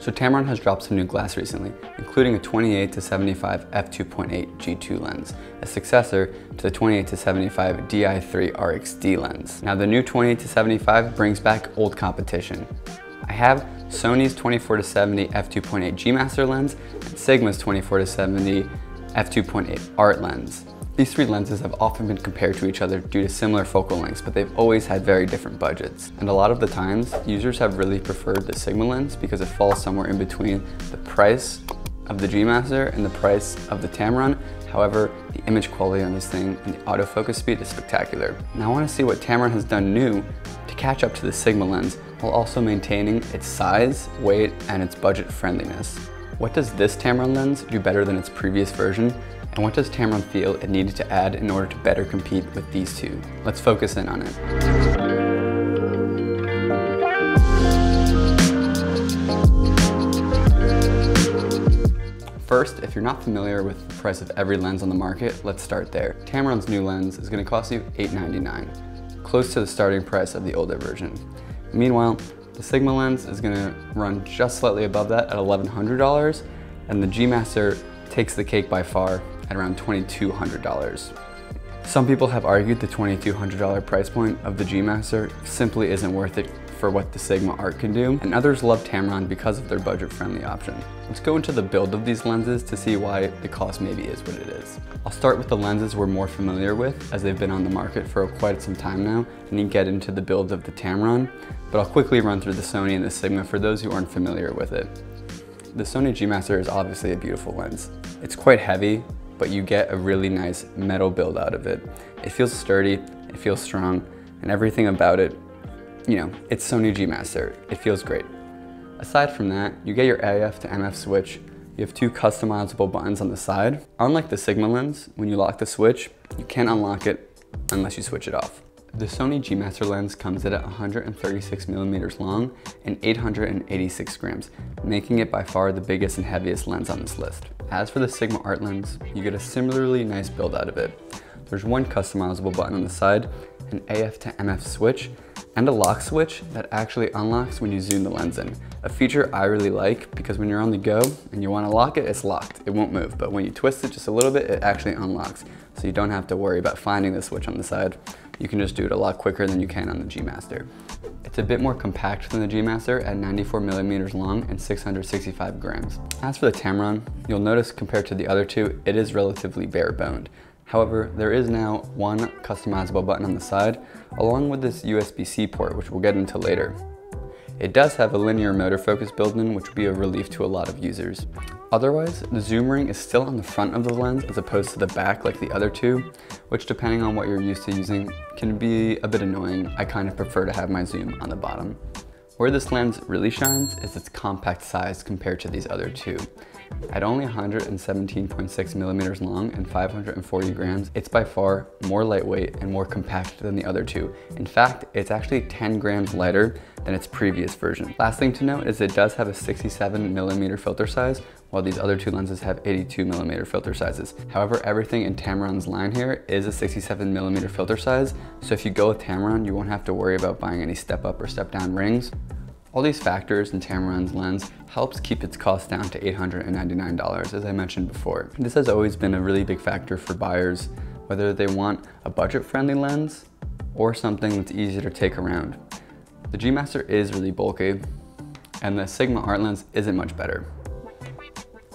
So Tamron has dropped some new glass recently, including a 28-75 f2.8 G2 lens, a successor to the 28-75 III VXD lens. Now the new 28-75 brings back old competition. I have Sony's 24-70 f2.8 G Master lens and Sigma's 24-70 f2.8 Art lens. These three lenses have often been compared to each other due to similar focal lengths, but they've always had very different budgets. And a lot of the times, users have really preferred the Sigma lens because it falls somewhere in between the price of the G Master and the price of the Tamron. However, the image quality on this thing and the autofocus speed is spectacular. Now I want to see what Tamron has done new to catch up to the Sigma lens while also maintaining its size, weight, and its budget friendliness. What does this Tamron lens do better than its previous version? And what does Tamron feel it needed to add in order to better compete with these two? Let's focus in on it. First, if you're not familiar with the price of every lens on the market, let's start there. Tamron's new lens is going to cost you $899, close to the starting price of the older version. Meanwhile, the Sigma lens is going to run just slightly above that at $1,100, and the G Master takes the cake by far at around $2,200. Some people have argued the $2,200 price point of the G Master simply isn't worth it for what the Sigma Art can do, and others love Tamron because of their budget-friendly option. Let's go into the build of these lenses to see why the cost maybe is what it is. I'll start with the lenses we're more familiar with, as they've been on the market for quite some time now, and then get into the build of the Tamron, but I'll quickly run through the Sony and the Sigma for those who aren't familiar with it. The Sony G Master is obviously a beautiful lens. It's quite heavy, but you get a really nice metal build out of it. It feels sturdy, it feels strong, and everything about it, you know, it's Sony G Master. It feels great. Aside from that, you get your AF to MF switch. You have two customizable buttons on the side. Unlike the Sigma lens, when you lock the switch, you can't unlock it unless you switch it off. The Sony G Master lens comes in at 136 millimeters long and 886 grams, making it by far the biggest and heaviest lens on this list. As for the Sigma Art lens, you get a similarly nice build out of it. There's one customizable button on the side, an AF to MF switch, and a lock switch that actually unlocks when you zoom the lens in. A feature I really like because when you're on the go and you want to lock it, it's locked. It won't move, but when you twist it just a little bit, it actually unlocks. So you don't have to worry about finding the switch on the side. You can just do it a lot quicker than you can on the G Master. It's a bit more compact than the G Master at 94 millimeters long and 665 grams. As for the Tamron, you'll notice compared to the other two, it is relatively bare-boned. However, there is now one customizable button on the side, along with this USB-C port, which we'll get into later. It does have a linear motor focus built-in, which will be a relief to a lot of users. Otherwise, the zoom ring is still on the front of the lens as opposed to the back like the other two, which depending on what you're used to using can be a bit annoying. I kind of prefer to have my zoom on the bottom. Where this lens really shines is its compact size compared to these other two. At only 117.6 millimeters long and 540 grams, it's by far more lightweight and more compact than the other two. In fact, it's actually 10 grams lighter than its previous version. Last thing to note is it does have a 67 millimeter filter size, while these other two lenses have 82 millimeter filter sizes. However, everything in Tamron's line here is a 67 millimeter filter size, so if you go with Tamron, you won't have to worry about buying any step up or step down rings. All these factors in Tamron's lens helps keep its cost down to $899, as I mentioned before. This has always been a really big factor for buyers, whether they want a budget-friendly lens or something that's easier to take around. The G Master is really bulky, and the Sigma Art lens isn't much better.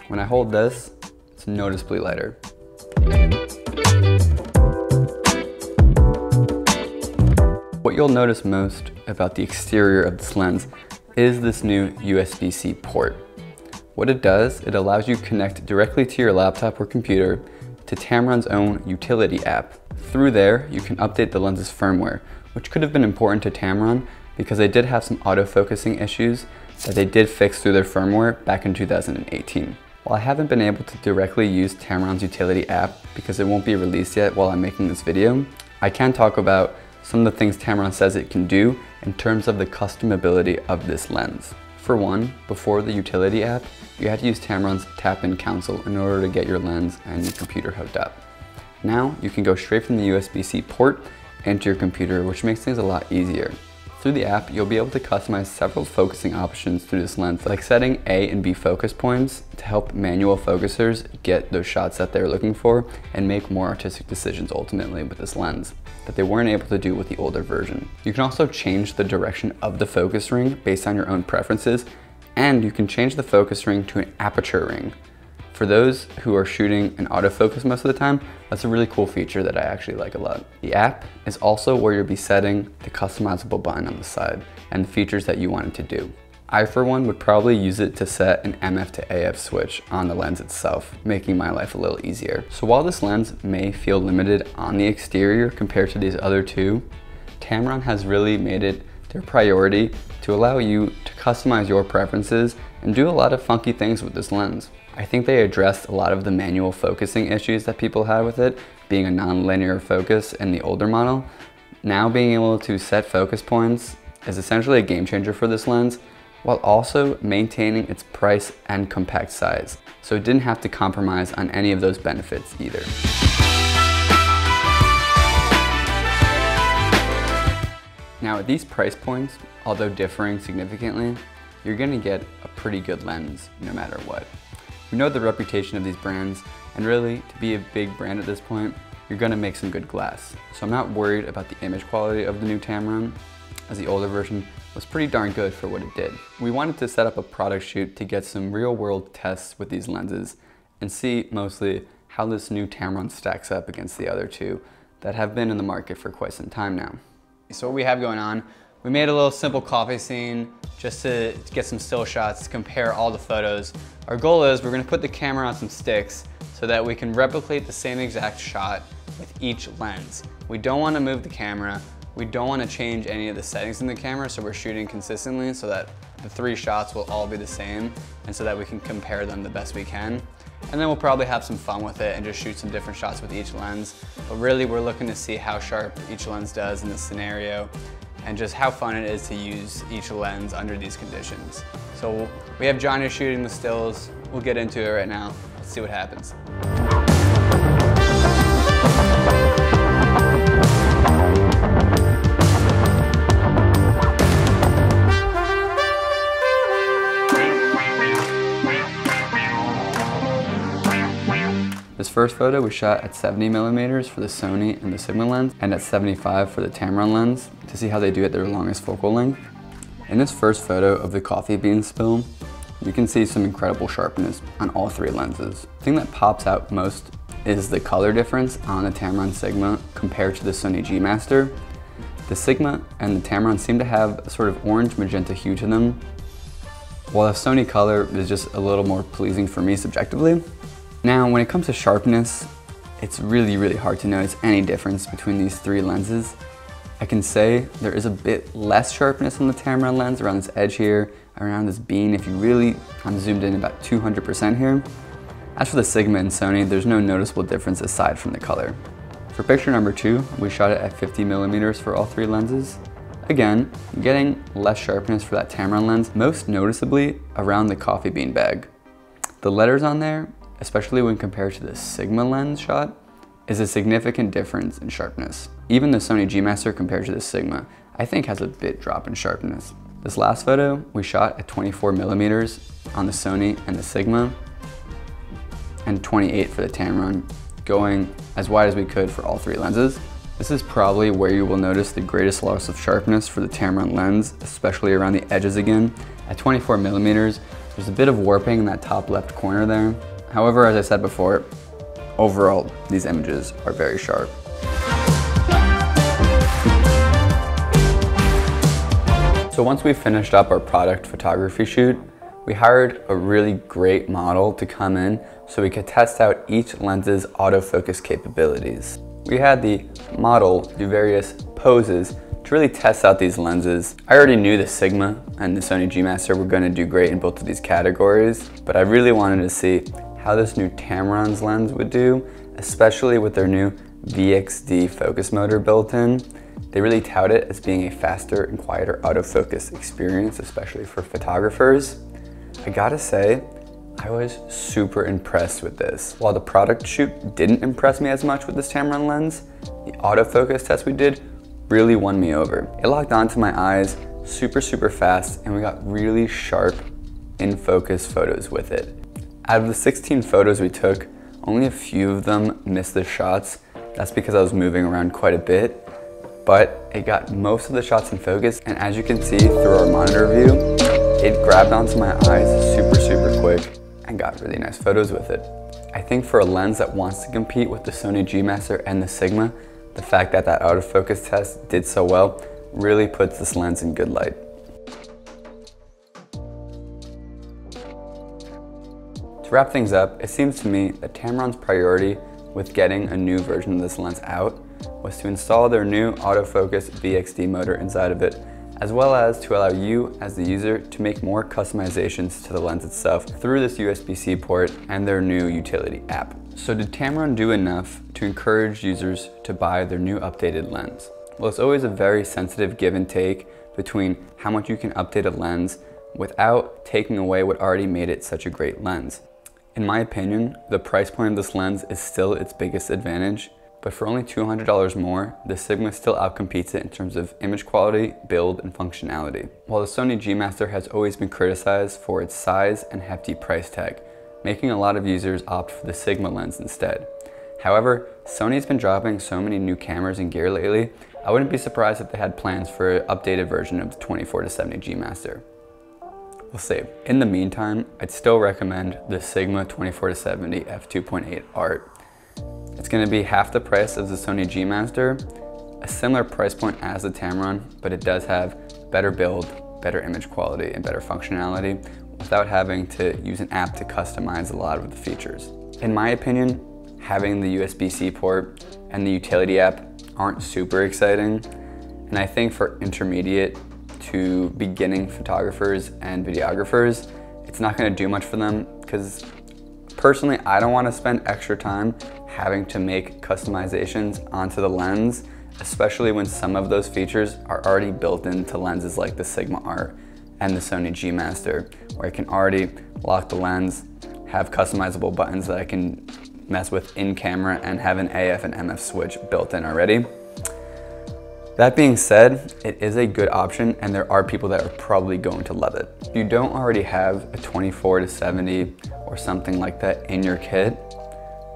When I hold this, it's noticeably lighter. What you'll notice most about the exterior of this lens is this new USB-C port. What it does, it allows you to connect directly to your laptop or computer to Tamron's own utility app. Through there, you can update the lens's firmware, which could have been important to Tamron because they did have some autofocusing issues that they did fix through their firmware back in 2018. While I haven't been able to directly use Tamron's utility app because it won't be released yet while I'm making this video, I can talk about some of the things Tamron says it can do in terms of the customability of this lens. For one, before the utility app, you had to use Tamron's tap-in console in order to get your lens and your computer hooked up. Now, you can go straight from the USB-C port into your computer, which makes things a lot easier. Through the app, you'll be able to customize several focusing options through this lens, like setting A and B focus points to help manual focusers get those shots that they're looking for and make more artistic decisions ultimately with this lens that they weren't able to do with the older version. You can also change the direction of the focus ring based on your own preferences, and you can change the focus ring to an aperture ring. For those who are shooting in autofocus most of the time, that's a really cool feature that I actually like a lot. The app is also where you'll be setting the customizable button on the side and the features that you want it to do. I, for one, would probably use it to set an MF to AF switch on the lens itself, making my life a little easier. So while this lens may feel limited on the exterior compared to these other two, Tamron has really made it their priority to allow you to customize your preferences and do a lot of funky things with this lens. I think they addressed a lot of the manual focusing issues that people had with it, being a non-linear focus in the older model. Now being able to set focus points is essentially a game changer for this lens, while also maintaining its price and compact size. So it didn't have to compromise on any of those benefits either. Now at these price points, although differing significantly, you're gonna get a pretty good lens no matter what. We know the reputation of these brands, and really, to be a big brand at this point, you're gonna make some good glass. So I'm not worried about the image quality of the new Tamron, as the older version was pretty darn good for what it did. We wanted to set up a product shoot to get some real world tests with these lenses and see mostly how this new Tamron stacks up against the other two that have been in the market for quite some time now. So what we have going on, we made a little simple coffee scene just to get some still shots to compare all the photos. Our goal is we're gonna put the camera on some sticks so that we can replicate the same exact shot with each lens. We don't wanna move the camera. We don't wanna change any of the settings in the camera, so we're shooting consistently so that the 3 shots will all be the same and so that we can compare them the best we can. And then we'll probably have some fun with it and just shoot some different shots with each lens. But really, we're looking to see how sharp each lens does in this scenario and just how fun it is to use each lens under these conditions. So we have Johnny shooting the stills. We'll get into it right now. Let's see what happens. This first photo we shot at 70mm for the Sony and the Sigma lens, and at 75 for the Tamron lens to see how they do at their longest focal length. In this first photo of the coffee bean spill, you can see some incredible sharpness on all 3 lenses. The thing that pops out most is the color difference on the Tamron Sigma compared to the Sony G Master. The Sigma and the Tamron seem to have a sort of orange magenta hue to them, while the Sony color is just a little more pleasing for me subjectively. Now, when it comes to sharpness, it's really hard to notice any difference between these 3 lenses. I can say there is a bit less sharpness on the Tamron lens around this edge here, around this bean if you really kind of zoomed in about 200% here. As for the Sigma and Sony, there's no noticeable difference aside from the color. For picture number 2, we shot it at 50mm for all 3 lenses. Again, getting less sharpness for that Tamron lens, most noticeably around the coffee bean bag. The letters on there, especially when compared to the Sigma lens shot, is a significant difference in sharpness. Even the Sony G Master compared to the Sigma, I think has a bit drop in sharpness. This last photo we shot at 24mm on the Sony and the Sigma, and 28 for the Tamron, going as wide as we could for all 3 lenses. This is probably where you will notice the greatest loss of sharpness for the Tamron lens, especially around the edges again. At 24mm, there's a bit of warping in that top left corner there. However, as I said before, overall, these images are very sharp. So once we finished up our product photography shoot, we hired a really great model to come in so we could test out each lens's autofocus capabilities. We had the model do various poses to really test out these lenses. I already knew the Sigma and the Sony G Master were going to do great in both of these categories, but I really wanted to see how this new Tamron's lens would do, especially with their new VXD focus motor built in. They really tout it as being a faster and quieter autofocus experience, especially for photographers. I gotta say, I was super impressed with this. While the product shoot didn't impress me as much with this Tamron lens, the autofocus test we did really won me over. It locked onto my eyes super fast, and we got really sharp in focus photos with it. Out of the 16 photos we took, only a few of them missed the shots. That's because I was moving around quite a bit, but it got most of the shots in focus, and as you can see through our monitor view, it grabbed onto my eyes super quick and got really nice photos with it. I think for a lens that wants to compete with the Sony G Master and the Sigma, the fact that that autofocus test did so well really puts this lens in good light. To wrap things up, it seems to me that Tamron's priority with getting a new version of this lens out was to install their new autofocus VXD motor inside of it, as well as to allow you as the user to make more customizations to the lens itself through this USB-C port and their new utility app. So did Tamron do enough to encourage users to buy their new updated lens? Well, it's always a very sensitive give and take between how much you can update a lens without taking away what already made it such a great lens. In my opinion, the price point of this lens is still its biggest advantage, but for only $200 more, the Sigma still outcompetes it in terms of image quality, build, and functionality. While the Sony G Master has always been criticized for its size and hefty price tag, making a lot of users opt for the Sigma lens instead. However, Sony's been dropping so many new cameras and gear lately, I wouldn't be surprised if they had plans for an updated version of the 24-70 G Master. We'll see. In the meantime, I'd still recommend the Sigma 24-70 f2.8 Art. It's going to be half the price of the Sony G Master, a similar price point as the Tamron, but it does have better build, better image quality, and better functionality without having to use an app to customize a lot of the features. In my opinion, having the USB-C port and the utility app aren't super exciting, and I think for intermediate to beginning photographers and videographers, it's not going to do much for them because personally, I don't want to spend extra time having to make customizations onto the lens, especially when some of those features are already built into lenses like the Sigma Art and the Sony G Master, where I can already lock the lens, have customizable buttons that I can mess with in camera, and have an AF and MF switch built in already. That being said, it is a good option, and there are people that are probably going to love it. If you don't already have a 24-70 or something like that in your kit,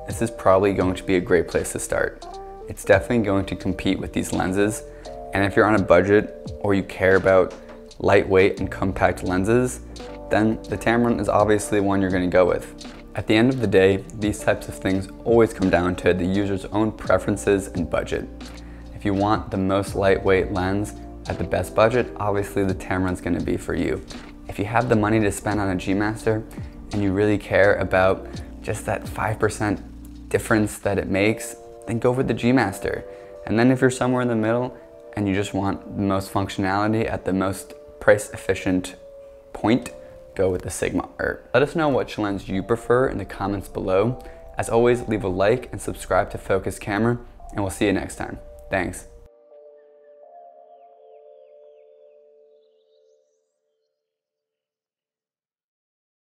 this is probably going to be a great place to start. It's definitely going to compete with these lenses, and if you're on a budget or you care about lightweight and compact lenses, then the Tamron is obviously one you're going to go with. At the end of the day, these types of things always come down to the user's own preferences and budget. If you want the most lightweight lens at the best budget, obviously the Tamron's going to be for you. If you have the money to spend on a G Master and you really care about just that 5% difference that it makes, then go for the G Master. And then if you're somewhere in the middle and you just want the most functionality at the most price efficient point, go with the Sigma Art. Let us know which lens you prefer in the comments below. As always, leave a like and subscribe to Focus Camera, and we'll see you next time. Thanks.